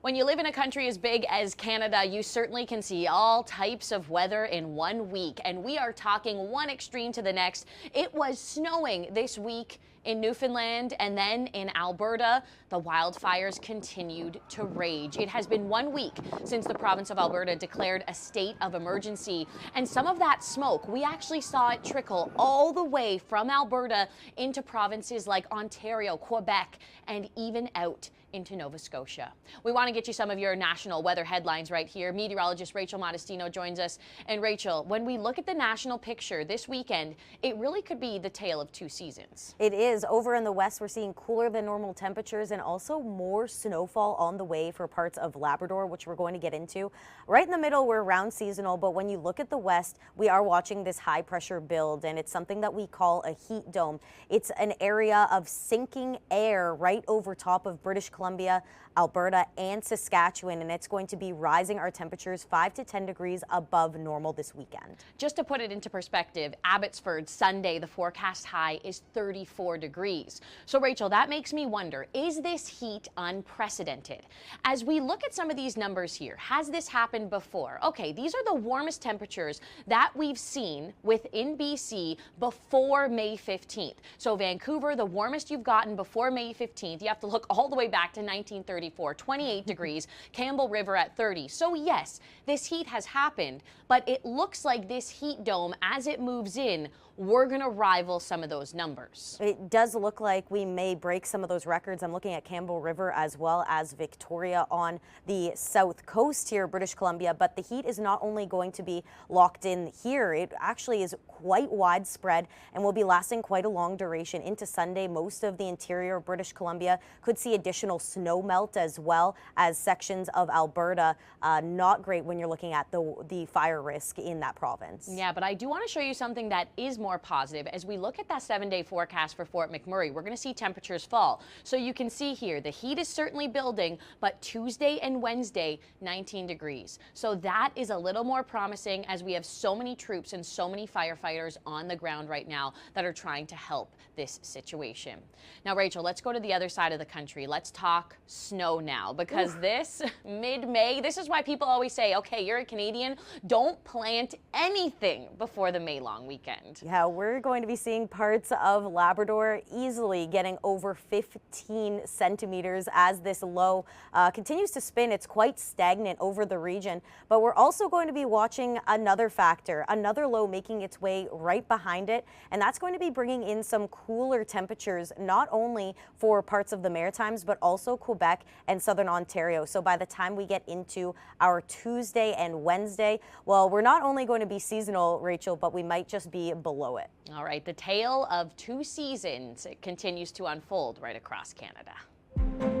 When you live in a country as big as Canada, you certainly can see all types of weather in 1 week. And we are talking one extreme to the next. It was snowing this week in Newfoundland and then in Alberta. The wildfires continued to rage. It has been 1 week since the province of Alberta declared a state of emergency. And some of that smoke, we actually saw it trickle all the way from Alberta into provinces like Ontario, Quebec, and even out into Nova Scotia. We want to get you some of your national weather headlines right here. Meteorologist Rachel Modestino joins us. And Rachel, when we look at the national picture this weekend, it really could be the tale of two seasons. It is. Over in the west, we're seeing cooler than normal temperatures and also more snowfall on the way for parts of Labrador, which we're going to get into. Right in the middle, we're around seasonal, but when you look at the west, we are watching this high pressure build, and it's something that we call a heat dome. It's an area of sinking air right over top of British Columbia, Alberta, and Saskatchewan, and it's going to be rising our temperatures 5 to 10 degrees above normal this weekend. Just to put it into perspective, Abbotsford, Sunday, the forecast high is 34 degrees. So Rachel, that makes me wonder, is this heat unprecedented? As we look at some of these numbers here, has this happened before? Okay, these are the warmest temperatures that we've seen within BC before May 15th. So Vancouver, the warmest you've gotten before May 15th, you have to look all the way back to 1934, 28 degrees, Campbell River at 30. So yes, this heat has happened, but it looks like this heat dome, as it moves in, we're going to rival some of those numbers. It does look like we may break some of those records. I'm looking at Campbell River as well as Victoria on the south coast here, British Columbia, but the heat is not only going to be locked in here, it actually is quite widespread and will be lasting quite a long duration into Sunday. Most of the interior of British Columbia could see additional snow melt as well as sections of Alberta. Not great when you're looking at the fire risk in that province. Yeah, but I do want to show you something that is more positive. As we look at that 7-day forecast for Fort McMurray, we're going to see temperatures fall. So you can see here, the heat is certainly building, but Tuesday and Wednesday, 19 degrees. So that is a little more promising, as we have so many troops and so many firefighters on the ground right now that are trying to help this situation. Now, Rachel, let's go to the other side of the country. Let's talk snow now, because this mid-May, this is why people always say, okay, you're a Canadian, don't plant anything before the May long weekend. Yeah, we're going to be seeing parts of Labrador easily getting over 15 centimeters as this low continues to spin. It's quite stagnant over the region, but we're also going to be watching another factor, another low making its way right behind it, and that's going to be bringing in some cooler temperatures, not only for parts of the Maritimes, but also Quebec and southern Ontario. So by the time we get into our Tuesday and Wednesday, well, we're not only going to be seasonal, Rachel, but we might just be below it. All right, the tale of two seasons continues to unfold right across Canada.